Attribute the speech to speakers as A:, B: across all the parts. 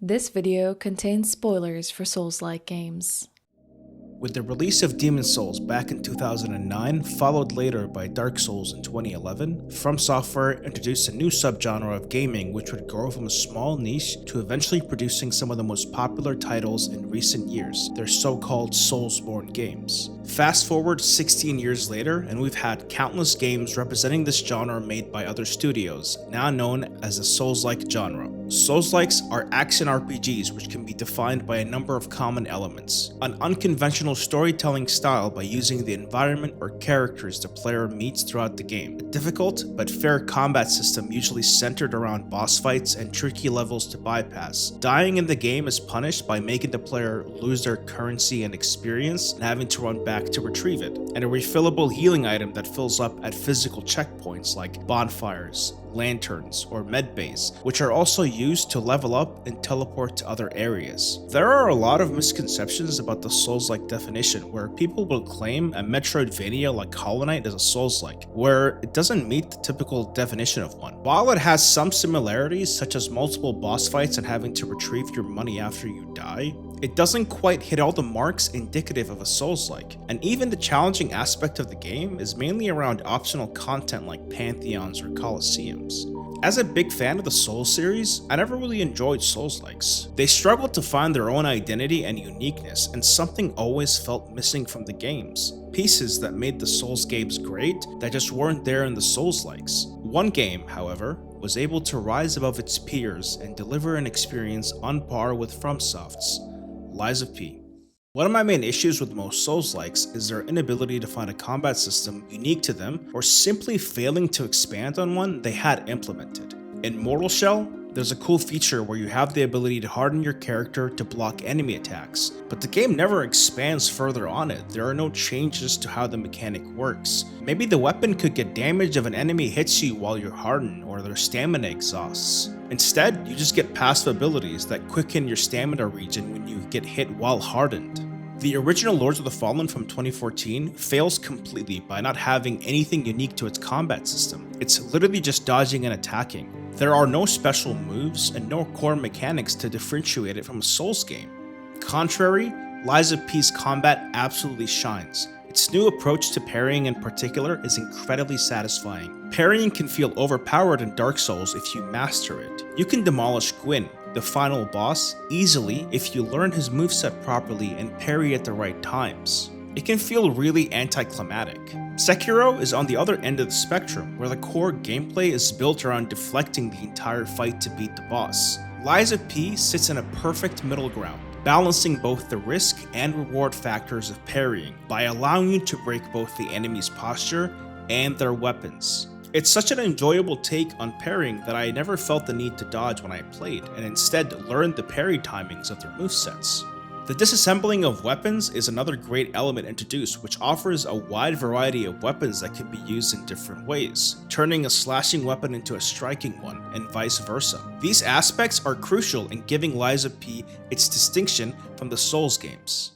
A: This video contains spoilers for Souls-like games.
B: With the release of Demon's Souls back in 2009, followed later by Dark Souls in 2011, From Software introduced a new subgenre of gaming which would grow from a small niche to eventually producing some of the most popular titles in recent years, their so-called Soulsborne games. Fast forward 16 years later, and we've had countless games representing this genre made by other studios, now known as the Souls-like genre. Soulslikes are action RPGs which can be defined by a number of common elements. An unconventional storytelling style by using the environment or characters the player meets throughout the game. A difficult but fair combat system usually centered around boss fights and tricky levels to bypass. Dying in the game is punished by making the player lose their currency and experience and having to run back to retrieve it. And a refillable healing item that fills up at physical checkpoints like bonfires, lanterns, or med bays, which are also used to level up and teleport to other areas. There are a lot of misconceptions about the Souls-like definition, where people will claim a Metroidvania like Hollow Knight is a Souls-like, where it doesn't meet the typical definition of one. While it has some similarities, such as multiple boss fights and having to retrieve your money after you die, it doesn't quite hit all the marks indicative of a Souls-like, and even the challenging aspect of the game is mainly around optional content like Pantheons or Colosseums. As a big fan of the Souls series, I never really enjoyed Soulslikes. They struggled to find their own identity and uniqueness, and something always felt missing from the games. Pieces that made the Souls games great that just weren't there in the Soulslikes. One game, however, was able to rise above its peers and deliver an experience on par with FromSoft's, Lies of P. One of my main issues with most Souls-likes is their inability to find a combat system unique to them, or simply failing to expand on one they had implemented. In Mortal Shell, there's a cool feature where you have the ability to harden your character to block enemy attacks, but the game never expands further on it. There are no changes to how the mechanic works. Maybe the weapon could get damaged if an enemy hits you while you're hardened, or their stamina exhausts. Instead, you just get passive abilities that quicken your stamina regen when you get hit while hardened. The original Lords of the Fallen from 2014 fails completely by not having anything unique to its combat system. It's literally just dodging and attacking. There are no special moves and no core mechanics to differentiate it from a Souls game. Contrary, Lies of P's combat absolutely shines. Its new approach to parrying in particular is incredibly satisfying. Parrying can feel overpowered in Dark Souls if you master it. You can demolish Gwyn, the final boss, easily if you learn his moveset properly and parry at the right times. It can feel really anticlimactic. Sekiro is on the other end of the spectrum, where the core gameplay is built around deflecting the entire fight to beat the boss. Lies of P sits in a perfect middle ground, balancing both the risk and reward factors of parrying by allowing you to break both the enemy's posture and their weapons. It's such an enjoyable take on parrying that I never felt the need to dodge when I played, and instead learned the parry timings of their movesets. The disassembling of weapons is another great element introduced, which offers a wide variety of weapons that can be used in different ways, turning a slashing weapon into a striking one, and vice versa. These aspects are crucial in giving Lies of P its distinction from the Souls games.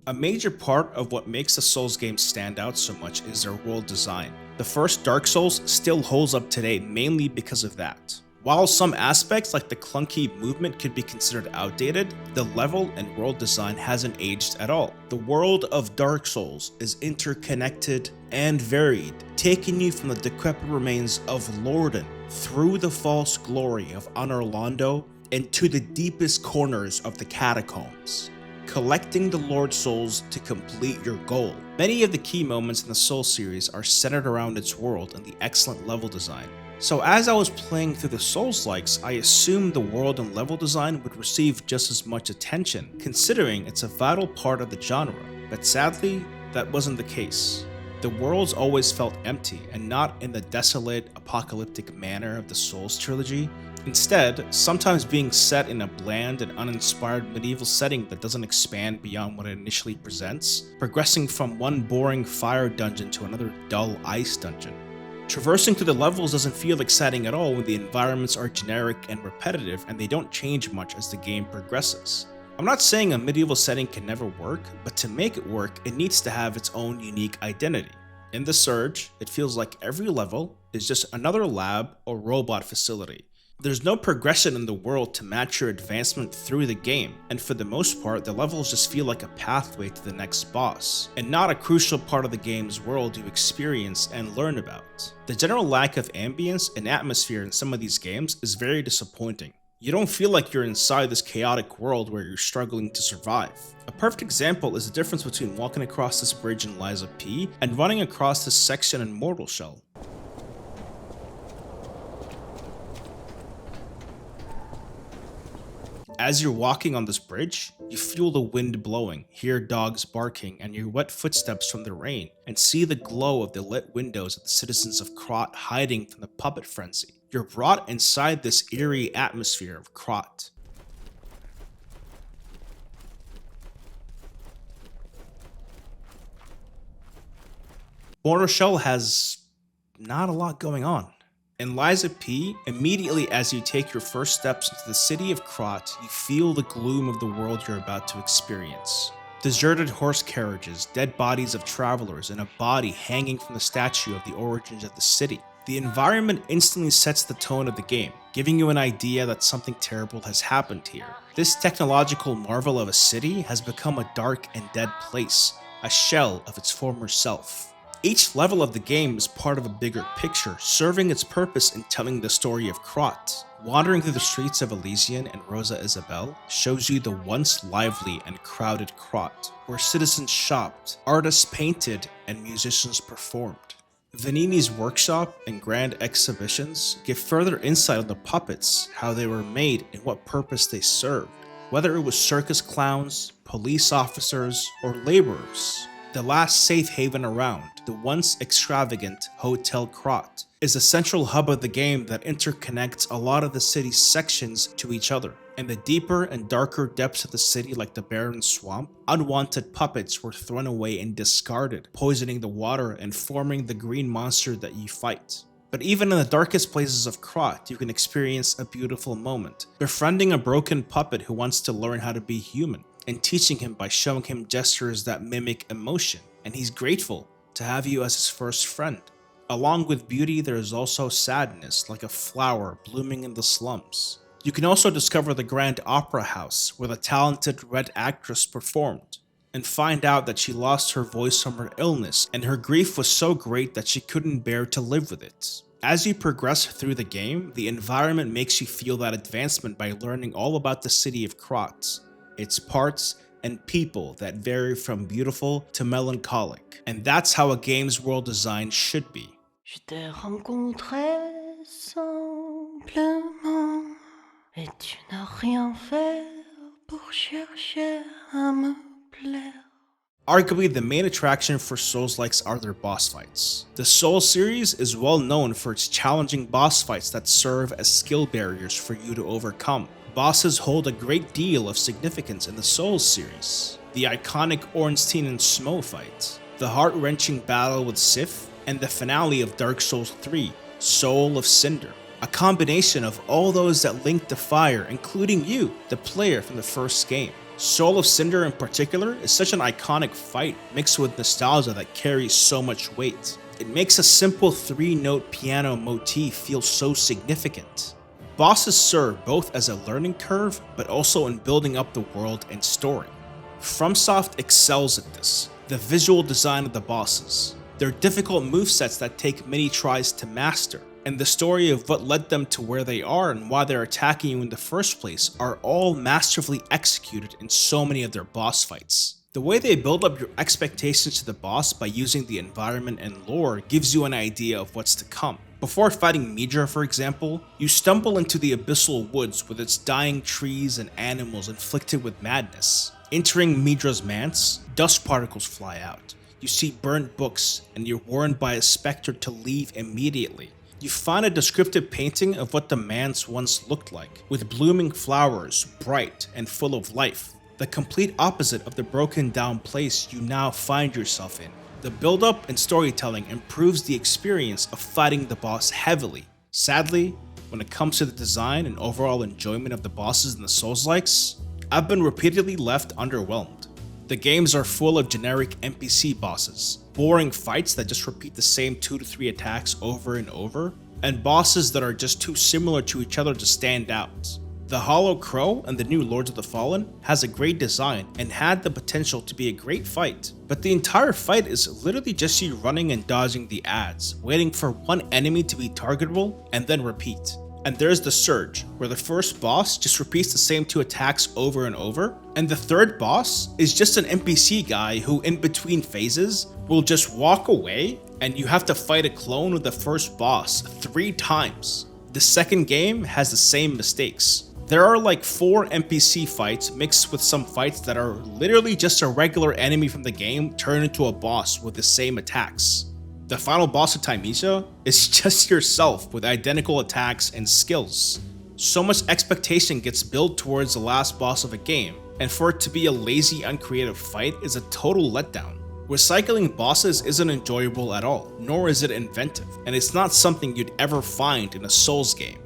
B: A major part of what makes the Souls games stand out so much is their world design. The first Dark Souls still holds up today mainly because of that. While some aspects like the clunky movement could be considered outdated, the level and world design hasn't aged at all. The world of Dark Souls is interconnected and varied, taking you from the decrepit remains of Lordaeron through the false glory of Anor Londo and to the deepest corners of the catacombs, collecting the Lord Souls to complete your goal. Many of the key moments in the Souls series are centered around its world and the excellent level design. So as I was playing through the Soulslikes, I assumed the world and level design would receive just as much attention, considering it's a vital part of the genre. But sadly, that wasn't the case. The worlds always felt empty, and not in the desolate, apocalyptic manner of the Souls trilogy. Instead, sometimes being set in a bland and uninspired medieval setting that doesn't expand beyond what it initially presents, progressing from one boring fire dungeon to another dull ice dungeon. Traversing through the levels doesn't feel exciting at all when the environments are generic and repetitive and they don't change much as the game progresses. I'm not saying a medieval setting can never work, but to make it work, it needs to have its own unique identity. In The Surge, it feels like every level is just another lab or robot facility. There's no progression in the world to match your advancement through the game, and for the most part, the levels just feel like a pathway to the next boss, and not a crucial part of the game's world you experience and learn about. The general lack of ambience and atmosphere in some of these games is very disappointing. You don't feel like you're inside this chaotic world where you're struggling to survive. A perfect example is the difference between walking across this bridge in Lies of P and running across this section in Mortal Shell. As you're walking on this bridge, you feel the wind blowing, hear dogs barking, and hear wet footsteps from the rain, and see the glow of the lit windows of the citizens of Krat hiding from the puppet frenzy. You're brought inside this eerie atmosphere of Krat. Mortal Shell has not a lot going on. In Lies of P, immediately as you take your first steps into the city of Krat, you feel the gloom of the world you're about to experience. Deserted horse carriages, dead bodies of travelers, and a body hanging from the statue of the origins of the city. The environment instantly sets the tone of the game, giving you an idea that something terrible has happened here. This technological marvel of a city has become a dark and dead place, a shell of its former self. Each level of the game is part of a bigger picture, serving its purpose in telling the story of Krat. Wandering through the streets of Elysian and Rosa Isabelle shows you the once lively and crowded Krat, where citizens shopped, artists painted, and musicians performed. Vanini's workshop and grand exhibitions give further insight on the puppets, how they were made, and what purpose they served. Whether it was circus clowns, police officers, or laborers, the last safe haven around, the once extravagant Hotel Krat, is a central hub of the game that interconnects a lot of the city's sections to each other. In the deeper and darker depths of the city, like the barren swamp, unwanted puppets were thrown away and discarded, poisoning the water and forming the green monster that you fight. But even in the darkest places of Krat, you can experience a beautiful moment, befriending a broken puppet who wants to learn how to be human, and teaching him by showing him gestures that mimic emotion, and he's grateful to have you as his first friend. Along with beauty, there is also sadness, like a flower blooming in the slums. You can also discover the Grand Opera House, where the talented red actress performed, and find out that she lost her voice from her illness, and her grief was so great that she couldn't bear to live with it. As you progress through the game, the environment makes you feel that advancement by learning all about the city of Krat, its parts, and people that vary from beautiful to melancholic. And that's how a game's world design should be.
C: Je t'ai rencontré simplement, et tu n'as rien fait pour chercher à me plaire.
B: Arguably, the main attraction for Soulslikes are their boss fights. The Souls series is well known for its challenging boss fights that serve as skill barriers for you to overcome. Bosses hold a great deal of significance in the Souls series. The iconic Ornstein and Smo fight, the heart-wrenching battle with Sif, and the finale of Dark Souls 3, Soul of Cinder. A combination of all those that link to fire, including you, the player from the first game. Soul of Cinder in particular is such an iconic fight mixed with nostalgia that carries so much weight. It makes a simple 3-note piano motif feel so significant. Bosses serve both as a learning curve, but also in building up the world and story. FromSoft excels at this. The visual design of the bosses, their difficult movesets that take many tries to master, and the story of what led them to where they are and why they're attacking you in the first place are all masterfully executed in so many of their boss fights. The way they build up your expectations to the boss by using the environment and lore gives you an idea of what's to come. Before fighting Midra, for example, you stumble into the abyssal woods with its dying trees and animals inflicted with madness. Entering Midra's manse, dust particles fly out. You see burnt books, and you're warned by a specter to leave immediately. You find a descriptive painting of what the manse once looked like, with blooming flowers, bright and full of life. The complete opposite of the broken down place you now find yourself in. The build-up and storytelling improves the experience of fighting the boss heavily. Sadly, when it comes to the design and overall enjoyment of the bosses in the Soulslikes, I've been repeatedly left underwhelmed. The games are full of generic NPC bosses, boring fights that just repeat the same 2 to 3 attacks over and over, and bosses that are just too similar to each other to stand out. The Hollow Crow and the new Lords of the Fallen has a great design and had the potential to be a great fight, but the entire fight is literally just you running and dodging the ads, waiting for one enemy to be targetable and then repeat. And there's the Surge, where the first boss just repeats the same 2 attacks over and over, and the third boss is just an NPC guy who in between phases will just walk away and you have to fight a clone of the first boss 3 times. The second game has the same mistakes. There are like 4 NPC fights mixed with some fights that are literally just a regular enemy from the game turned into a boss with the same attacks. The final boss of Timesha is just yourself with identical attacks and skills. So much expectation gets built towards the last boss of a game, and for it to be a lazy, uncreative fight is a total letdown. Recycling bosses isn't enjoyable at all, nor is it inventive, and it's not something you'd ever find in a Souls game.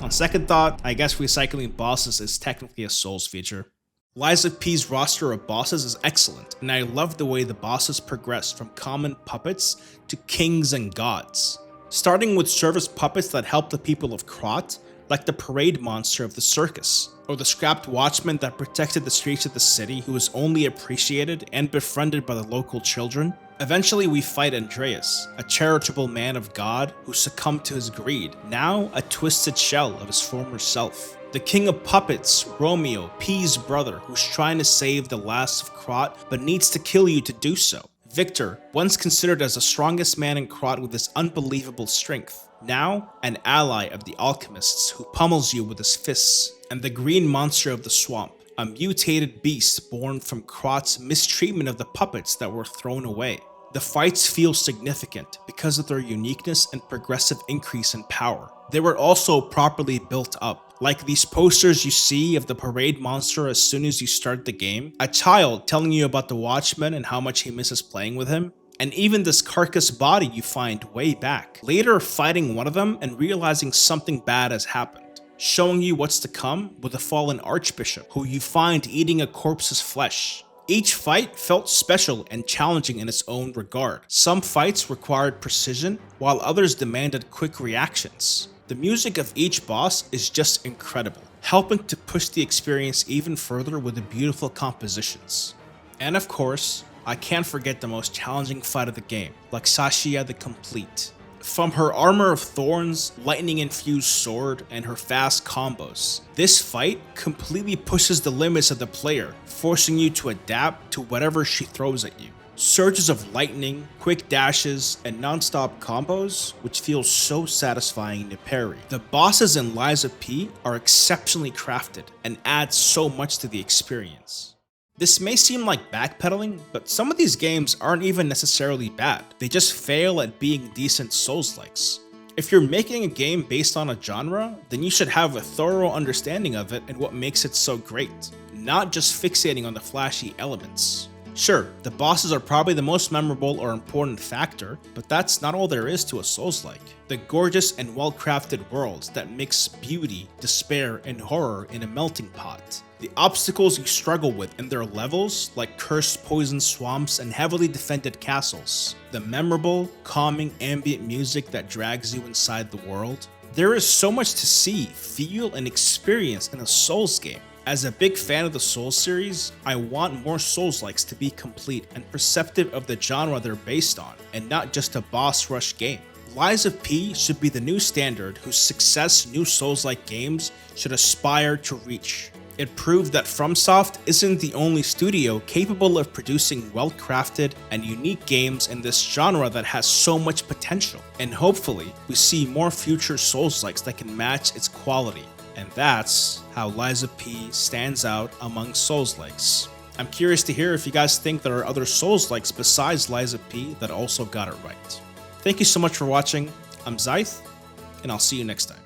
B: On second thought, I guess recycling bosses is technically a Souls feature. Lies of P's roster of bosses is excellent, and I love the way the bosses progress from common puppets to kings and gods. Starting with service puppets that help the people of Krat, like the parade monster of the circus, or the scrapped watchman that protected the streets of the city who was only appreciated and befriended by the local children. Eventually we fight Andreas, a charitable man of God who succumbed to his greed, now a twisted shell of his former self. The king of puppets, Romeo, P's brother, who's trying to save the last of Krat but needs to kill you to do so. Victor, once considered as the strongest man in Krat with his unbelievable strength, now an ally of the alchemists who pummels you with his fists. And the green monster of the swamp, a mutated beast born from Krat's mistreatment of the puppets that were thrown away. The fights feel significant because of their uniqueness and progressive increase in power. They were also properly built up, like these posters you see of the parade monster as soon as you start the game, a child telling you about the Watchman and how much he misses playing with him, and even this carcass body you find way back, later fighting one of them and realizing something bad has happened, showing you what's to come with the fallen archbishop, who you find eating a corpse's flesh. Each fight felt special and challenging in its own regard. Some fights required precision, while others demanded quick reactions. The music of each boss is just incredible, helping to push the experience even further with the beautiful compositions. And of course, I can't forget the most challenging fight of the game, like Sashia the Complete. From her armor of thorns, lightning-infused sword, and her fast combos, this fight completely pushes the limits of the player, forcing you to adapt to whatever she throws at you. Surges of lightning, quick dashes, and non-stop combos, which feel so satisfying to parry. The bosses in Lies of P are exceptionally crafted and add so much to the experience. This may seem like backpedaling, but some of these games aren't even necessarily bad. They just fail at being decent Soulslikes. If you're making a game based on a genre, then you should have a thorough understanding of it and what makes it so great, not just fixating on the flashy elements. Sure, the bosses are probably the most memorable or important factor, but that's not all there is to a Souls-like. The gorgeous and well-crafted worlds that mix beauty, despair, and horror in a melting pot. The obstacles you struggle with in their levels, like cursed poison swamps and heavily defended castles. The memorable, calming ambient music that drags you inside the world. There is so much to see, feel, and experience in a Souls game. As a big fan of the Souls series, I want more Souls-likes to be complete and perceptive of the genre they're based on, and not just a boss rush game. Lies of P should be the new standard whose success new Souls-like games should aspire to reach. It proved that FromSoft isn't the only studio capable of producing well-crafted and unique games in this genre that has so much potential, and hopefully we see more future Souls-likes that can match its quality. And that's how Lies of P stands out among Souls-likes. I'm curious to hear if you guys think there are other Souls-likes besides Lies of P that also got it right. Thank you so much for watching. I'm Zyth, and I'll see you next time.